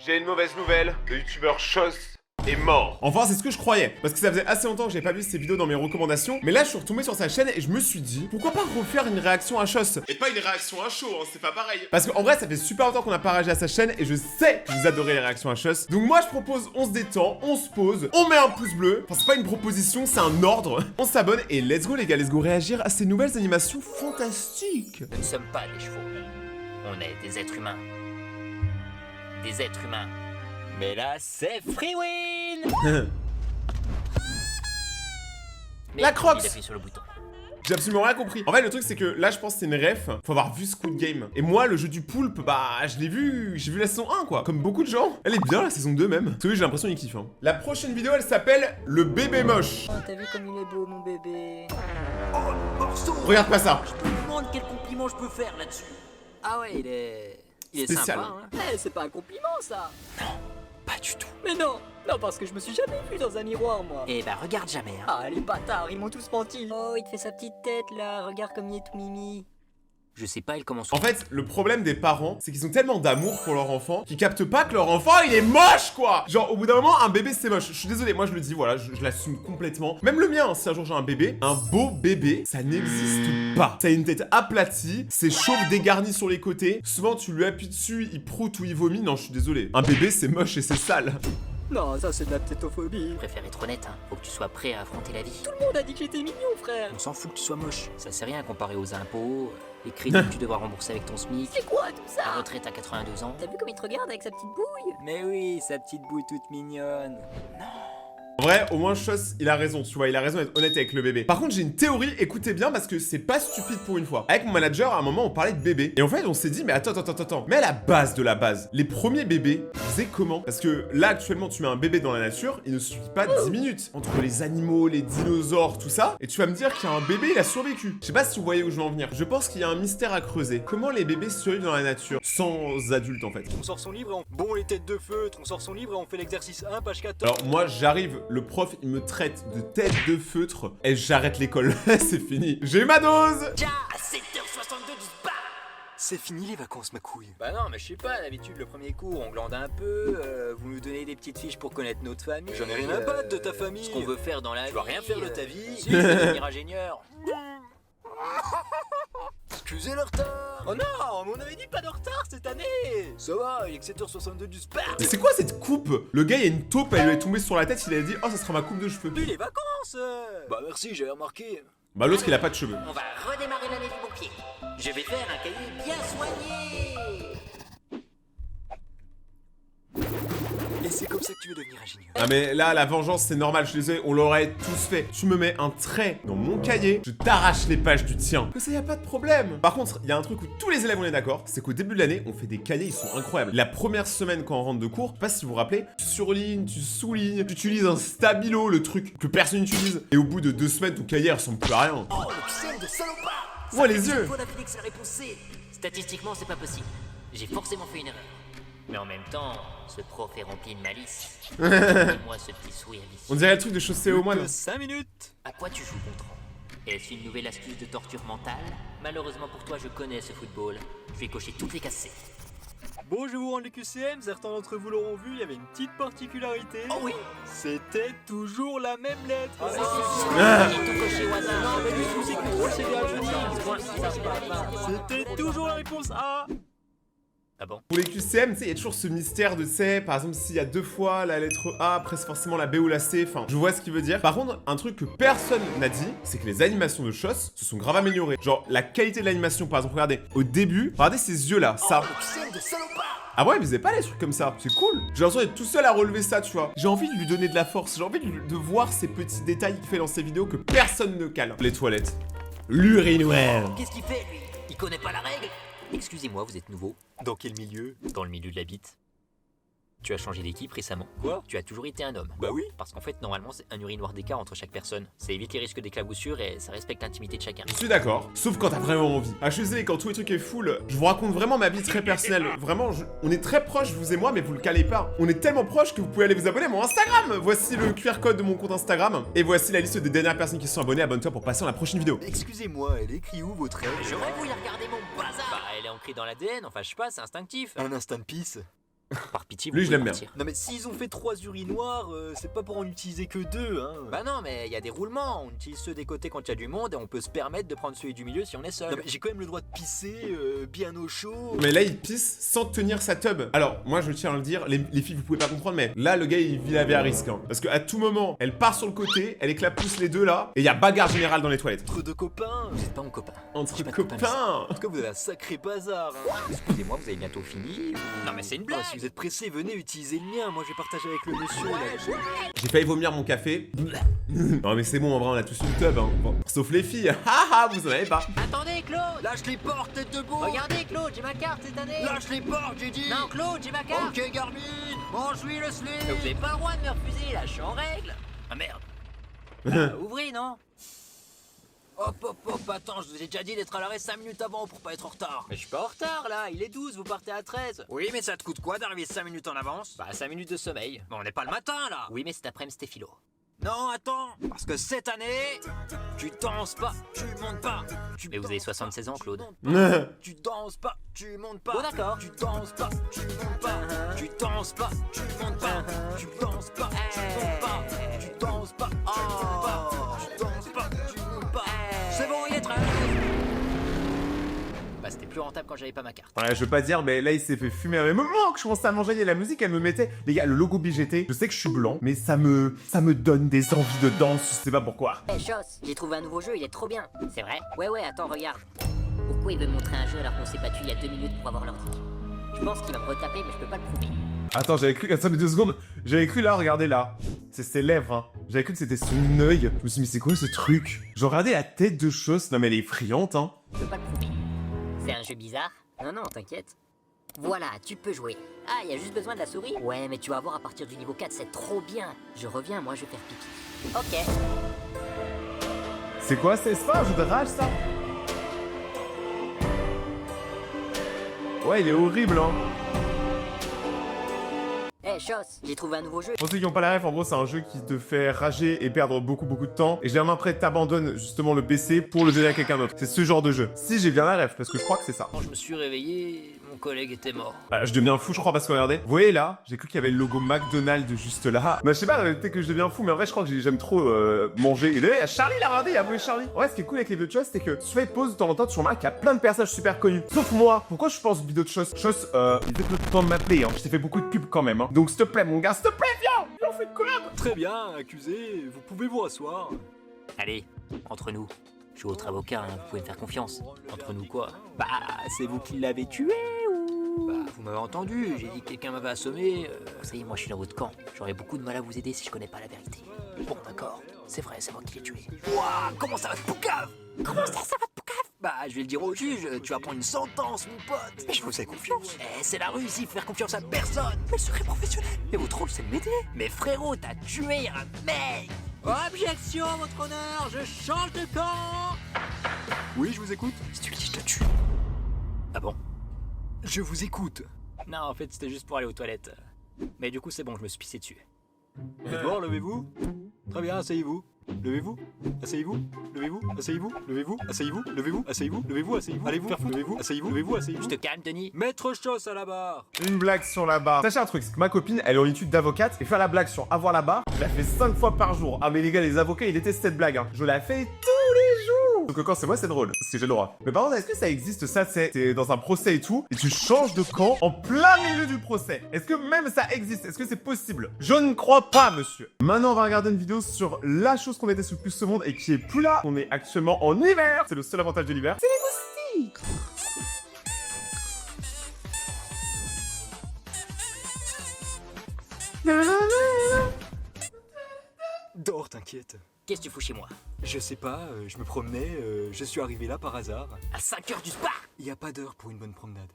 J'ai une mauvaise nouvelle, le youtubeur Chos est mort. Enfin, c'est ce que je croyais, parce que ça faisait assez longtemps que j'avais pas vu ses vidéos dans mes recommandations, mais là je suis retombé sur sa chaîne et je me suis dit, pourquoi pas refaire une réaction à Chos? Et pas une réaction à chaud, hein, c'est pas pareil. Parce qu'en vrai, ça fait super longtemps qu'on a pas réagi à sa chaîne et je sais que vous adorez les réactions à Chos. Donc moi je propose, on se détend, on se pose, on met un pouce bleu. Enfin, c'est pas une proposition, c'est un ordre. On s'abonne et let's go les gars, let's go réagir à ces nouvelles animations fantastiques. Nous ne sommes pas des chevaux. On est des êtres humains. Des êtres humains. Mais là, c'est Freewin. La Crocs. Il appuie sur le bouton. J'ai absolument rien compris. En fait, le truc, c'est que là, je pense que c'est une ref. Faut avoir vu Squid Game. Et moi, le jeu du poulpe, bah, je l'ai vu. J'ai vu la saison 1, quoi. Comme beaucoup de gens. Elle est bien, la saison 2 même. Parce que j'ai l'impression qu'il kiffe. Hein. La prochaine vidéo, elle s'appelle Le bébé moche. Oh, t'as vu comme il est beau, mon bébé. Regarde pas ça. Je me demande quel compliment je peux faire là-dessus. Ah ouais, il est Spécial. sympa, hein. Eh, c'est pas un compliment, ça. Non, pas du tout. Mais non, non, parce que je me suis jamais vu dans un miroir, moi. Eh bah, regarde jamais, hein. Ah, les bâtards, ils m'ont tous menti. Oh, il te fait sa petite tête, là. Regarde comme il est tout mimi. Je sais pas, il commence. En fait, le problème des parents, c'est qu'ils ont tellement d'amour pour leur enfant qu'ils captent pas que leur enfant, il est moche, quoi. Genre, au bout d'un moment, un bébé, c'est moche. Je suis désolé, moi, je le dis, voilà, je l'assume complètement. Même le mien, hein, si un jour j'ai un bébé, un beau bébé, ça n'existe pas. Ça a une tête aplatie, c'est chauve dégarni sur les côtés. Souvent, tu lui appuies dessus, il proute ou il vomit. Non, je suis désolé. Un bébé, c'est moche et c'est sale. Non, ça c'est de la tétophobie. Je préfère être honnête, hein. Faut que tu sois prêt à affronter la vie. Tout le monde a dit que j'étais mignon, frère. On s'en fout que tu sois moche. Ça c'est rien comparé aux impôts, les crédits que tu devras rembourser avec ton SMIC. C'est quoi tout ça? La retraite à 82 ans. T'as vu comme il te regarde avec sa petite bouille? Mais oui, sa petite bouille toute mignonne. Non. En vrai, au moins, Chos, il a raison, tu vois, il a raison d'être honnête avec le bébé. Par contre, j'ai une théorie, écoutez bien, parce que c'est pas stupide pour une fois. Avec mon manager, à un moment, on parlait de bébé. Et en fait, on s'est dit, mais attends. Mais à la base de la base, les premiers bébés faisaient comment? Parce que là, actuellement, tu mets un bébé dans la nature, il ne suffit pas 10 minutes. Entre les animaux, les dinosaures, tout ça. Et tu vas me dire qu'il y a un bébé, il a survécu. Je sais pas si vous voyez où je veux en venir. Je pense qu'il y a un mystère à creuser. Comment les bébés survivent dans la nature? Sans adultes, en fait. On sort son livre et on... Bon, les têtes de feutre, on sort son livre et on fait l'exercice 1, page 14. Alors, moi, j'arrive, le prof, il me traite de tête de feutre et j'arrête l'école. C'est fini. J'ai eu ma dose. Tiens, à 7h62 du spa. C'est fini les vacances, ma couille. Bah non, mais je sais pas, d'habitude le premier cours on glande un peu, vous nous donnez des petites fiches pour connaître notre famille. J'en ai rien à battre de ta famille. Ce qu'on veut faire dans la vie. Tu vas rien faire de ta vie. Si, je veux devenir ingénieur. Excusez le retard. Oh non, on avait dit pas de retard cette année. Ça va, il est que 7h62 du spa. Mais c'est quoi cette coupe? Le gars, il y a une taupe, elle lui est tombée sur la tête, il a dit « Oh, ça sera ma coupe de cheveux. Puis les vacances. Bah merci, j'avais remarqué. » Bah l'autre, il a pas de cheveux. On va redémarrer l'année du bon pied. Je vais faire un cahier bien soigné. Et c'est comme ça que tu veux devenir ingénieur. Ah mais là, la vengeance, c'est normal, je suis désolé, on l'aurait tous fait. Tu me mets un trait dans mon cahier, je t'arrache les pages du tien. Que ça, y a pas de problème. Par contre, il y a un truc où tous les élèves, on est d'accord, c'est qu'au début de l'année, on fait des cahiers, ils sont incroyables. La première semaine, quand on rentre de cours, je sais pas si vous vous rappelez, tu surlignes, tu soulignes, tu utilises un stabilo, le truc que personne n'utilise. Et au bout de 2 semaines, ton cahier ressemble plus à rien. Oh, le pixel de salopard. Vois les yeux. Faut d'affilée que c'est la réponse C. Statistiquement, c'est pas possible. J'ai forcément fait une erreur. Mais en même temps, ce prof est rempli de malice. Et moi, ce petit sourire vicieux. On dirait le truc de chaussée au moine. 5 minutes. À quoi tu joues, Gontran? Est-ce une nouvelle astuce de torture mentale? Malheureusement pour toi, je connais ce football. Je vais cocher toutes les cases C. Bon, je vous rends le QCM, certains d'entre vous l'auront vu, il y avait une petite particularité. Oh oui. C'était toujours la même lettre. J'ai tout coché au hasard. Non, mais lui, je vous écoute, c'est bien, c'était toujours la réponse A. Ah bon? Pour les QCM, tu sais, il y a toujours ce mystère de, tu sais, par exemple, s'il y a 2 fois la lettre A, après c'est forcément la B ou la C, enfin, je vois ce qu'il veut dire. Par contre, un truc que personne n'a dit, c'est que les animations de Chos se sont grave améliorées. Genre, la qualité de l'animation, par exemple, regardez, au début, regardez ces yeux-là, ça. Ah ouais, mais vous avez pas les trucs comme ça, c'est cool. J'ai l'impression d'être tout seul à relever ça, tu vois. J'ai envie de lui donner de la force, j'ai envie de voir ces petits détails qu'il fait dans ses vidéos que personne ne cale. Les toilettes. L'urinoir. Qu'est-ce qu'il fait, lui? Il connaît pas la règle? Excusez-moi, vous êtes nouveau? Dans quel milieu? Dans le milieu de la bite. Tu as changé d'équipe récemment. Quoi? Tu as toujours été un homme. Bah oui. Parce qu'en fait, normalement, c'est un urinoir d'écart entre chaque personne. Ça évite les risques d'éclaboussure et ça respecte l'intimité de chacun. Je suis d'accord, sauf quand t'as vraiment envie. Ah, je suis désolé, quand tout le truc est full, je vous raconte vraiment ma vie très personnelle. Vraiment, on est très proches, vous et moi, mais vous le calez pas. On est tellement proches que vous pouvez aller vous abonner à mon Instagram. Voici le QR code de mon compte Instagram. Et voici la liste des dernières personnes qui se sont abonnées. Abonne-toi pour passer à la prochaine vidéo. Excusez-moi, elle écrit où votre règle? J'aurais voulu regarder mon bazar. Bah, elle est ancrée dans l'ADN, enfin, je sais pas, c'est instinctif. Un instant de pisse. Par pitié, Lui, je l'aime bien. partir. Non mais s'ils ont fait 3 urinoirs, c'est pas pour en utiliser que 2, hein. Bah non, mais il y a des roulements. On utilise ceux des côtés quand il y a du monde et on peut se permettre de prendre celui du milieu si on est seul. Non mais j'ai quand même le droit de pisser, bien au chaud. Mais là, il pisse sans tenir sa tub. Alors, moi, je tiens à le dire, les filles, vous pouvez pas comprendre, mais là, le gars, il vit la vie à risque. Hein. Parce qu'à tout moment, elle part sur le côté, elle éclapousse les deux là, et il y a bagarre générale dans les toilettes. Entre deux copains. Vous êtes pas mon copain. Entre J'ai pas de copain ici. copains. En tout cas, vous avez un sacré bazar. Hein. Excusez-moi, vous avez bientôt fini ou- Non mais c'est une blague. Ah, si vous êtes pressé, venez utiliser le mien. Moi, je vais partager avec le monsieur. Là. J'ai failli vomir mon café. Non, mais c'est bon, en vrai, on a tous une tub. Hein. Bon, sauf les filles. Haha, vous en avez pas. Attendez, Claude. Lâche les portes, tête de beau. Regardez, Claude, j'ai ma carte cette année. Lâche les portes, j'ai dit. Non, Claude, j'ai ma carte. Ok, Garmin. Mange-lui le slip. Mais vous avez pas le droit de me refuser, là, je suis en règle. Ah merde. Bah, ouvrez, non? Hop, attends, je vous ai déjà dit d'être à l'arrêt 5 minutes avant pour pas être en retard. Mais je suis pas en retard, là, il est 12, vous partez à 13. Oui, mais ça te coûte quoi d'arriver 5 minutes en avance? Bah, 5 minutes de sommeil. Mais on n'est pas le matin, là. Oui, mais cet après-midi, c'était philo. Non, attends. Parce que cette année, tu danses pas, tu montes pas. Mais vous avez 76 ans, Claude. Tu danses pas, tu montes pas. Bon, d'accord. Tu danses pas, tu montes pas. Tu danses pas, tu montes pas. Tu danses pas, tu montes pas. Tu danses pas, tu montes pas. Tu danses pas, tu montes pas. C'est bon, il est 13. Bah, c'était plus rentable quand j'avais pas ma carte. Ouais, je veux pas dire, mais là, il s'est fait fumer. Mais moment que je commençais à manger, il y a la musique, elle me mettait. Les gars, le logo BGT, je sais que je suis blanc, mais ça me donne des envies de danse, je sais pas pourquoi. Eh Chos, j'ai trouvé un nouveau jeu, il est trop bien. C'est vrai? Ouais, attends, regarde. Pourquoi il veut me montrer un jeu alors qu'on s'est battu il y a 2 minutes pour avoir l'ordi? Je pense qu'il va me retaper, mais je peux pas le prouver. Attends, j'avais cru, attendez 2 secondes. J'avais cru là, regardez là. C'est ses lèvres, hein. J'avais cru que c'était son œil. Je me suis dit, mais c'est quoi ce truc? J'ai regardé la tête de Chos. Non, mais elle est effrayante, hein. Je peux pas le prouver. C'est un jeu bizarre? Non, t'inquiète. Voilà, tu peux jouer. Ah, il y a juste besoin de la souris? Ouais, mais tu vas voir à partir du niveau 4, c'est trop bien. Je reviens, moi je vais faire pipi. Ok. C'est quoi? C'est pas un jeu de rage, ça? Ouais, il est horrible, hein. Eh Chos, j'ai trouvé un nouveau jeu. Pour ceux qui n'ont pas la ref, en gros, c'est un jeu qui te fait rager et perdre beaucoup de temps. Et généralement, après, t'abandonnes justement le PC pour le donner à quelqu'un d'autre. C'est ce genre de jeu. Si j'ai bien la ref, parce que je crois que c'est ça. Quand je me suis réveillé, mon collègue était mort. Bah, je deviens fou, je crois, parce que regardez. Vous voyez là, j'ai cru qu'il y avait le logo McDonald's juste là. Mais je sais pas, peut-être que je deviens fou, mais en vrai, je crois que j'aime trop manger. Et là, il y a Charlie là, regardez, il y a Charlie. Ouais, ce qui est cool avec les vidéos de choses, c'est que si tu fais pause de temps en temps, tu remarques qu'il y a plein de personnages super connus. Sauf moi. Pourquoi je pense vidéo de choses? Chose, il fait le temps de m'appeler, hein. Je t'ai fait beaucoup de pubs quand même, hein. Donc, s'il te plaît, mon gars, s'il te plaît, viens, on fait de collab. Très bien, accusé, vous pouvez vous rasseoir. Allez, entre nous. Je suis votre avocat, hein, vous pouvez me faire confiance. Entre nous quoi? Bah, c'est vous qui l'avez tué ou... Bah, vous m'avez entendu, j'ai dit que quelqu'un m'avait assommé. Vous savez, moi je suis dans votre camp. J'aurais beaucoup de mal à vous aider si je connais pas la vérité. Bon, d'accord, c'est vrai, c'est moi qui l'ai tué. Ouah, comment ça va te poucave? Comment ça va te poucave? Bah, je vais le dire au juge, tu vas prendre une sentence, mon pote. Mais je vous ai confiance. Eh, c'est la rue ici, faut faire confiance à personne. Mais le secret professionnel. Mais votre rôle c'est de m'aider. Mais frérot, t'as tué un mec. Objection, votre honneur, je change de camp. Oui, je vous écoute. Si tu le dis, je te tue. Ah bon? Je vous écoute. Non, en fait, c'était juste pour aller aux toilettes. Mais du coup, c'est bon, je me suis pissé dessus. D'abord, levez-vous. Très bien, asseyez-vous. Levez-vous, asseyez-vous, levez-vous, asseyez-vous, levez-vous, asseyez-vous, levez-vous, asseyez-vous, levez-vous, asseyez-vous, allez-vous faire foutre, levez-vous, asseyez-vous, levez-vous, asseyez-vous. Je te calme, Denis. Maître Chos à la barre. Une blague sur la barre. Sachez un truc, c'est que ma copine, elle est en étude d'avocate et faire la blague sur avoir la barre, je la fais 5 fois par jour. Ah mais les gars, les avocats, ils détestent cette blague, hein. Je la fais tous les jours. Donc quand c'est moi, c'est drôle, parce que j'ai le droit. Mais par contre, est-ce que ça existe ça, t'es dans un procès et tout, et tu changes de camp en plein milieu du procès? Est-ce que même ça existe? Est-ce que c'est possible? Je ne crois pas, monsieur. Maintenant, on va regarder une vidéo sur la chose qu'on déteste le plus ce monde et qui est plus là. On est actuellement en hiver. C'est le seul avantage de l'hiver. C'est les moustiques. Dors, t'inquiète. Qu'est-ce que tu fous chez moi? Je sais pas, je me promenais, je suis arrivé là par hasard. À 5h du soir. Il y a pas d'heure pour une bonne promenade.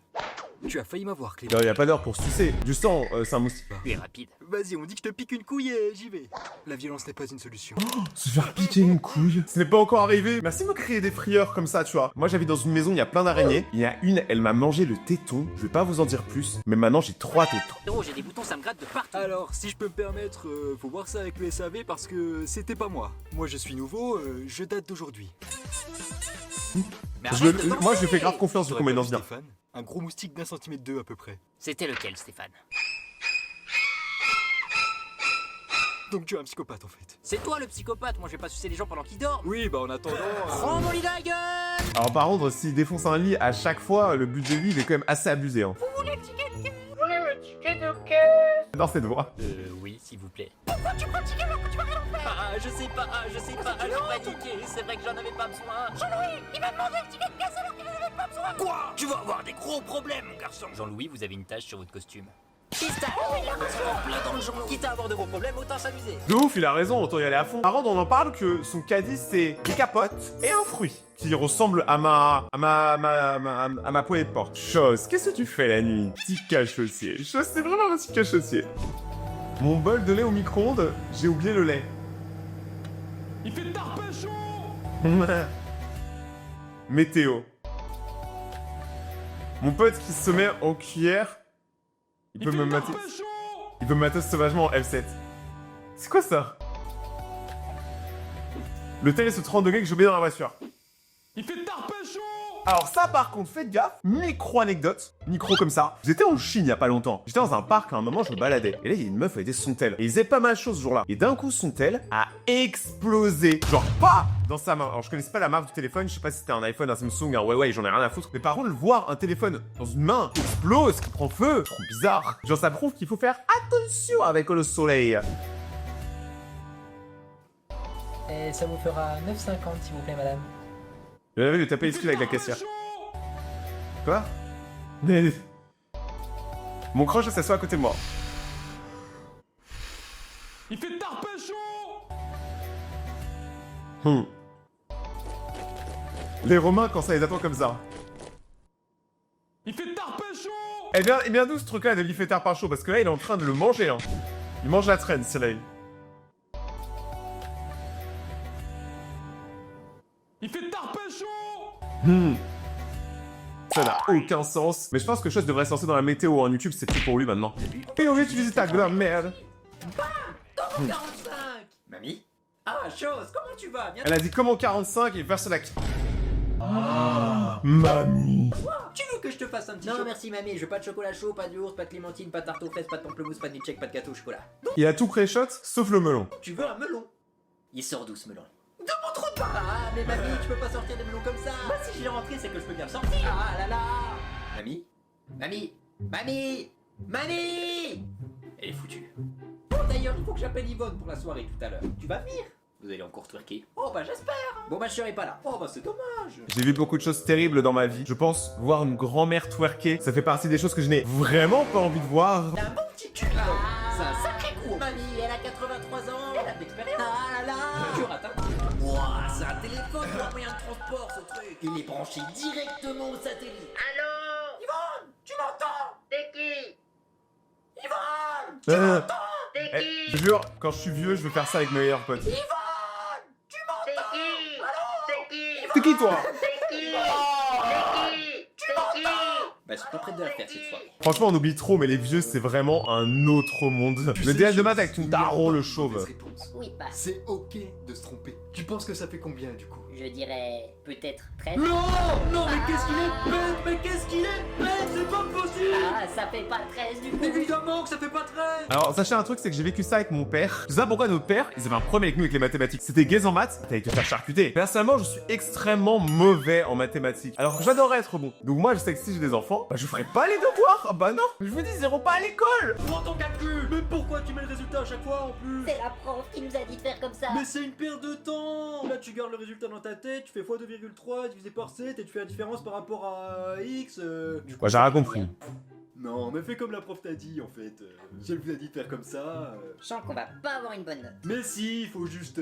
Tu as failli m'avoir, Clément. Non, y a pas d'heure pour sucer. Du sang, c'est un moustique. Tu es rapide. Vas-y, on dit que je te pique une couille et j'y vais. La violence n'est pas une solution. Se faire piquer une couille. Ce n'est pas encore arrivé. Merci de me créer des frayeurs comme ça, tu vois. Moi, j'habite dans une maison, il y a plein d'araignées. Il y a une, elle m'a mangé le téton. Je vais pas vous en dire plus, mais maintenant j'ai 3 tétons. Héros, j'ai des boutons, ça me gratte de partout. Alors, si je peux me permettre, faut voir ça avec le SAV parce que c'était pas moi. Moi, je suis nouveau, je date d'aujourd'hui. Mais arrête de Moi, je danser. fais grave confiance du coup, T'aurais mais pas non, vu bien. Stéphane Un gros moustique d'1 centimètre 2 à peu près. C'était lequel, Stéphane? Donc tu es un psychopathe en fait. C'est toi le psychopathe, moi je vais pas sucer les gens pendant qu'ils dorment. Oui, bah en attendant... Prends mon lit dans la gueule! Alors par contre, s'il défonce un lit à chaque fois, le but de vie, il est quand même assez abusé. Hein. Vous voulez un ticket de cœur? Dans cette voix. Oui, s'il vous plaît. Pourquoi tu prends le ticket alors que tu vas rien en faire? Ah, je sais pas, j'ai paniqué, c'est vrai que j'en avais pas besoin. Jean-Louis, il m'a demandé le ticket de caisse alors qu'il n'en avait pas besoin. Quoi? Tu vas avoir des gros problèmes, mon garçon. Jean-Louis, vous avez une tache sur votre costume. Quitte à avoir de gros problèmes, autant s'amuser. De ouf, il a raison, autant y aller à fond. Par contre, on en parle que son caddie, c'est des capotes et un fruit qui ressemble à ma poêle de porc. Chose, qu'est-ce que tu fais la nuit? Petit cachossier. Chose, c'est vraiment un petit cachossier. Mon bol de lait au micro-ondes, j'ai oublié le lait. Il fait tarpin chaud. Météo. Mon pote qui se met en cuillère, il peut me mater. Il peut me mater sauvagement en F7. C'est quoi ça? Le tel est ce 30 degrés que j'ai oublié dans la voiture. Il fait tarpin chaud. Alors ça par contre, faites gaffe, micro-anecdote, micro comme ça. J'étais en Chine il y a pas longtemps. J'étais dans un parc à un moment, je me baladais. Et là, il y a une meuf avec des Sontel. Et ils faisaient pas mal de choses ce jour-là. Et d'un coup, Sontel a explosé. Genre pas dans sa main. Alors je connaissais pas la marque du téléphone, je sais pas si c'était un iPhone, un Samsung, un Huawei, j'en ai rien à foutre. Mais par contre, voir un téléphone dans une main qui explose, qui prend feu, c'est trop bizarre. Genre ça prouve qu'il faut faire attention avec le soleil. Et ça vous fera 9,50 s'il vous plaît, madame. Je l'avais lui taper les skills avec la caissière. Quoi? Mais... Mon crush s'assoit à côté de moi. Il fait tarpin chaud. Les Romains, quand ça les attend comme ça. Il fait tarpin chaud. Eh bien d'où ce truc-là de lui fait par chaud? Parce que là, il est en train de le manger, hein. Il mange la traîne, c'est là. Il fait tarpin chaud. Ça n'a aucun sens. Mais je pense que chose devrait se lancer dans la météo en YouTube, c'est tout pour lui maintenant. Et on va utiliser ta grand-mère. 45. Mamie? Ah, chose, comment tu vas? Bien. Elle a dit comment 45 et verse la... Mamie. Tu veux que je te fasse un petit Non, chocolat? merci mamie, je veux pas de chocolat chaud, pas d'ours, pas de clémentine, pas de tarte aux fraises, pas de pamplemousse, pas de milkshake, pas de gâteau au chocolat. Il a tout pré-shot, sauf le melon. Tu veux un melon? Il sort d'où ce melon? De mon trou de balle. Ah, mais mamie, tu peux pas sortir des melons comme ça. Bah, si j'ai rentré, c'est que je peux bien me sortir. Ah là là. Mamie? Mamie? Mamie? Mamie? Elle est foutue. Bon, d'ailleurs, il faut que j'appelle Yvonne pour la soirée tout à l'heure. Tu vas venir? Vous allez encore twerker? Oh, bah, j'espère. Bon, bah, je serai pas là. Oh, bah, c'est dommage. J'ai vu beaucoup de choses terribles dans ma vie. Je pense voir une grand-mère twerker, ça fait partie des choses que je n'ai vraiment pas envie de voir. T'as un bon petit cul, là. C'est un sacré coup. Mamie, elle a 83 ans. Elle a de l'expérience. Ah là là. Tu rates un coup. Ouah, c'est un téléphone ou un moyen de transport, ce truc. Il est branché directement au satellite. Allô? Yvonne, tu m'entends? C'est qui? Yvonne, tu Euh, m'entends? C'est Eh, qui? je jure, quand je suis vieux, je veux faire ça avec mes meilleurs potes. Yvonne, tu C'est m'entends? qui? C'est qui? T'es qui toi? C'est qui? C'est qui? C'est qui? Bah, je suis pas prête de la faire cette fois. Franchement, on oublie trop, mais les vieux, c'est vraiment un autre monde. Le DL de maths avec ton daron, le chauve. Oui, pas. C'est ok de se tromper. Tu penses que ça fait combien du coup? Je dirais peut-être 13. Non, non, mais qu'est-ce qu'il est bête, mais qu'est-ce qu'il est bête, c'est pas possible. Ah, ça fait pas 13 du coup. Évidemment que ça fait pas 13. Alors, sachez un truc, c'est que j'ai vécu ça avec mon père. Tu sais pourquoi nos pères, ils avaient un problème avec nous avec les mathématiques. C'était gaze en maths, t'allais te faire charcuter. Personnellement, je suis extrêmement mauvais en mathématiques. Alors que j'adorais être bon. Donc moi, je sais que si j'ai des enfants, bah je ferai pas les devoirs. Ah bah non, je vous dis, ils iront pas à l'école. Prends ton calcul. Mais pourquoi tu mets le résultat à chaque fois en plus? C'est la prof qui nous a dit de faire comme ça. Mais c'est une perte de temps. Là tu gardes le résultat dans ta tête, tu fais x2,3 divisé par 7 et tu fais la différence par rapport à x. Ouais, j'ai rien compris. Non, mais fais comme la prof t'a dit en fait. Si elle vous a dit de faire comme ça. Je sens qu'on va pas avoir une bonne note. Mais si, il faut juste.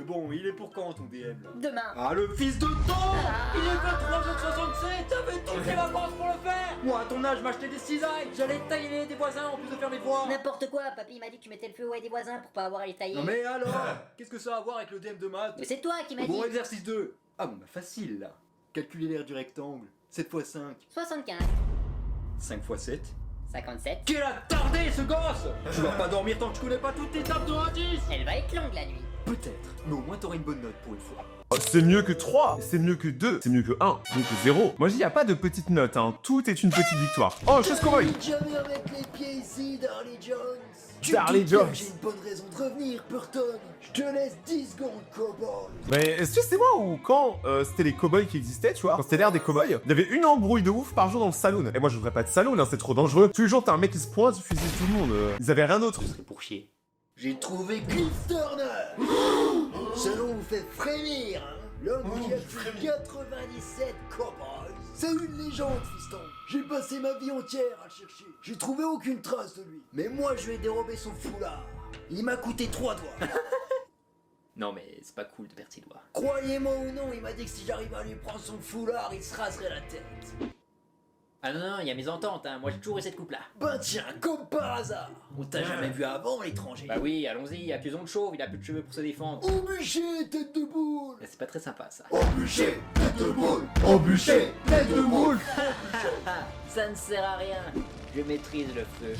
Bon, il est pour quand ton DM là? Demain. Ah le fils de temps. Il est 23h67. T'avais toutes les vacances pour le faire. Moi à ton âge, je m'achetais des cisailles. J'allais tailler des voisins en plus de faire mes devoirs. N'importe quoi, papy m'a dit que tu mettais le feu au des voisins pour pas avoir à les tailler. Non mais alors, qu'est-ce que ça a à voir avec le DM de maths? Mais c'est toi qui m'as dit. Bon, exercice 2. Ah bon, bah facile là. Calculer l'aire du rectangle. 7 x 5. 75, 5 x 7. 57. Quel attardé ce gosse! Tu vas pas dormir tant que tu connais pas toutes tes tables de indice! Elle va être longue la nuit. Peut-être, mais au moins t'auras une bonne note pour une fois. Oh, c'est mieux que 3, c'est mieux que 2, c'est mieux que 1, c'est mieux que 0. Moi je dis y a pas de petite note, hein. Tout est une petite victoire. Oh, chose cowboy. Jamais avec les pieds ici, Darlie Jones. Darlie Jones. J'ai une bonne raison de revenir, Burton. Je te laisse 10 secondes, cowboy. Mais est-ce que c'est moi ou quand c'était les cowboys qui existaient, tu vois, quand c'était l'ère des cowboys, il y avait une embrouille de ouf par jour dans le saloon. Et moi je voudrais pas de saloon, hein, c'est trop dangereux. Tous les jours t'as un mec qui se pointe, tu fusilles tout le monde. Ils avaient rien d'autre. Ce serait pour chier. J'ai trouvé Cliff Turner. Ce nom vous fait frémir, hein. L'homme qui a tué 97 cowboys. C'est une légende, fiston. J'ai passé ma vie entière à le chercher. J'ai trouvé aucune trace de lui. Mais moi, je lui ai dérobé son foulard. Il m'a coûté 3 doigts. Non mais c'est pas cool de perdre ses doigts. Croyez-moi ou non, il m'a dit que si j'arrive à lui prendre son foulard, il se raserait la tête. Ah non, il y a mes ententes, hein. Moi j'ai toujours eu cette coupe là. Ben tiens, comme par hasard. On t'a jamais vu avant, l'étranger. Bah oui, allons-y, accusons le chauve, il a plus de cheveux pour se défendre. Au bûcher, tête de boule. C'est pas très sympa ça. Au bûcher, tête de boule. Au bûcher, tête de boule. Ça ne sert à rien. Je maîtrise le feu.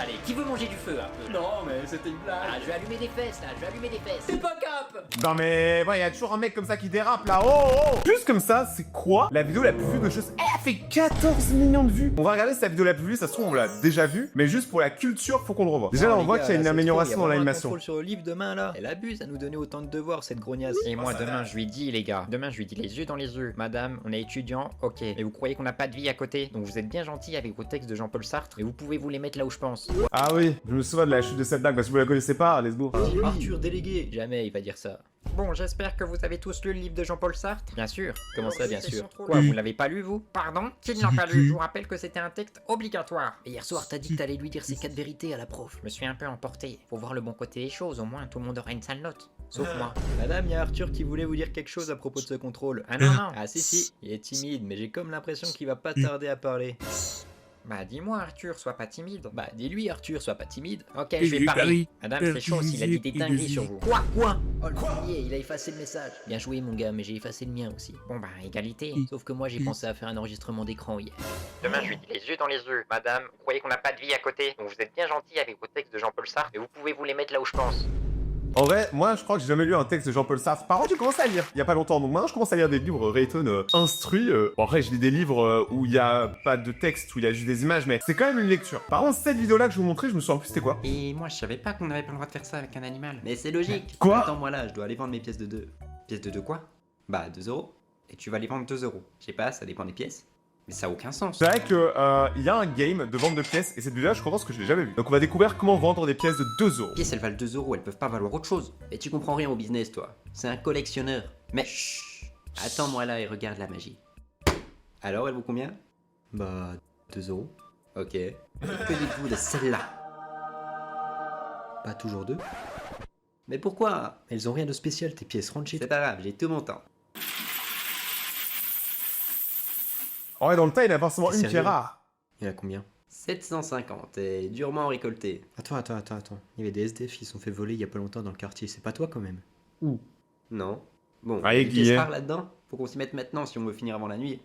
Allez, qui veut manger du feu un peu? Non mais c'était une blague. Ah, je vais allumer des fesses là, je vais allumer des fesses. C'est pas cap. Non mais, ouais, y a toujours un mec comme ça qui dérape là. Oh. Juste comme ça, c'est quoi la vidéo la plus vue de chose? Elle fait 14 millions de vues. On va regarder cette vidéo la plus vue, ça se trouve on l'a déjà vue, mais juste pour la culture, faut qu'on le revoie. Déjà là on voit qu'il y a une amélioration dans l'animation. Sur le livre demain là. Elle abuse à nous donner autant de devoirs cette grognasse. Et moi demain je lui dis les gars, demain je lui dis les yeux dans les yeux. Madame, on est étudiant, ok. Mais vous croyez qu'on n'a pas de vie à côté? Donc vous êtes bien gentil avec vos textes de Jean-Paul Sartre et vous pouvez vous les mettre là où je pense. Ah oui, je me souviens de la chute de cette blague, parce que vous la connaissez pas, let's go. Arthur délégué. Jamais il va dire ça. Bon, j'espère que vous avez tous lu le livre de Jean-Paul Sartre. Bien sûr. Comment ça, bien sûr? Quoi, vous l'avez pas lu vous? Pardon? Qui ne l'a pas lu? Je vous rappelle que c'était un texte obligatoire. Et hier soir, t'as dit que t'allais lui dire ses 4 vérités à la prof. Je me suis un peu emporté. Faut voir le bon côté des choses, au moins tout le monde aura une sale note. Sauf moi. Madame, il y a Arthur qui voulait vous dire quelque chose à propos de ce contrôle. Ah non, non. Ah si, il est timide, mais j'ai comme l'impression qu'il va pas tarder à parler. Bah dis-moi Arthur, sois pas timide. Bah dis-lui Arthur, sois pas timide. Ok, je vais parler. Madame, c'est chaud s'il a dit des dingueries sur vous. Quoi? Oh le premier, il a effacé le message. Bien joué mon gars, mais j'ai effacé le mien aussi. Bon bah, égalité. Sauf que moi j'ai pensé à faire un enregistrement d'écran hier. Demain, je lui dis les yeux dans les yeux. Madame, vous croyez qu'on n'a pas de vie à côté? Donc vous êtes bien gentil avec vos textes de Jean-Paul Sartre et vous pouvez vous les mettre là où je pense. En vrai, moi je crois que j'ai jamais lu un texte de Jean-Paul Sartre. Par contre, j'ai commencé à lire il y a pas longtemps, donc maintenant je commence à lire des livres Rayton instruits. Bon, après, je lis des livres où il y a pas de texte, où il y a juste des images, mais c'est quand même une lecture. Par contre, cette vidéo là que je vous montrais, je me souviens plus c'était quoi. Et moi, je savais pas qu'on n'avait pas le droit de faire ça avec un animal. Mais c'est logique. Quoi? Attends-moi là, je dois aller vendre mes pièces de 2. Pièces de 2 quoi? Bah 2 euros. Et tu vas les vendre 2 euros. Je sais pas, ça dépend des pièces. Mais ça a aucun sens. C'est vrai que il y a un game de vente de pièces, et cette vidéo là, je pense que je l'ai jamais vu. Donc on va découvrir comment vendre des pièces de 2 euros. Les pièces, elles valent 2 euros, elles peuvent pas valoir autre chose. Et tu comprends rien au business toi. C'est un collectionneur. Mais chut. Attends-moi là et regarde la magie. Alors elle vaut combien? Bah 2 euros. Ok. Que dites-vous de celle-là? Pas toujours 2. Mais pourquoi? Elles ont rien de spécial tes pièces, rentre chez toi. C'est pas grave, j'ai tout mon temps. En vrai, dans le tas, il y en a forcément T'es une qui est sérieux? rare. Il y en a combien? 750 et durement récolté. Attends. Il y avait des SDF qui se sont fait voler il y a pas longtemps dans le quartier. C'est pas toi quand même? Où? Non. Bon, Ah, une aiguille, pièce hein. rare là-dedans? Faut qu'on s'y mette maintenant si on veut finir avant la nuit.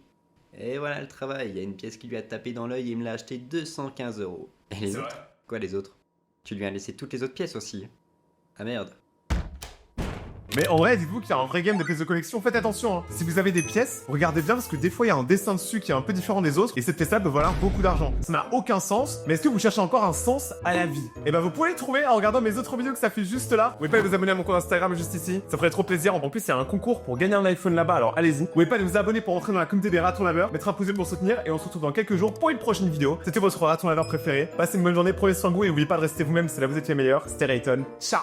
Et voilà le travail. Il y a une pièce qui lui a tapé dans l'œil et il me l'a acheté 215 euros. Et les autres? Quoi les autres? Tu lui as laissé toutes les autres pièces aussi. Ah merde. Mais en vrai, dites-vous qu'il y a un vrai game de pièces de collection. Faites attention, hein. Si vous avez des pièces, regardez bien parce que des fois il y a un dessin dessus qui est un peu différent des autres et cette pièce-là peut valoir beaucoup d'argent. Ça n'a aucun sens, mais est-ce que vous cherchez encore un sens à la vie? Et bah vous pouvez le trouver en regardant mes autres vidéos que ça fait juste là. Vous pouvez pas vous abonner à mon compte Instagram juste ici, ça ferait trop plaisir. En plus, il y a un concours pour gagner un iPhone là-bas, alors allez-y. Vous pouvez pas vous abonner pour entrer dans la communauté des ratons laveurs, mettre un pouce bleu pour soutenir et on se retrouve dans quelques jours pour une prochaine vidéo. C'était votre raton laveur préféré. Passez une bonne journée, prenez soin de vous et n'oubliez pas de rester vous-même, c'est là où vous êtes les meilleurs. C'était Rayton. Ciao.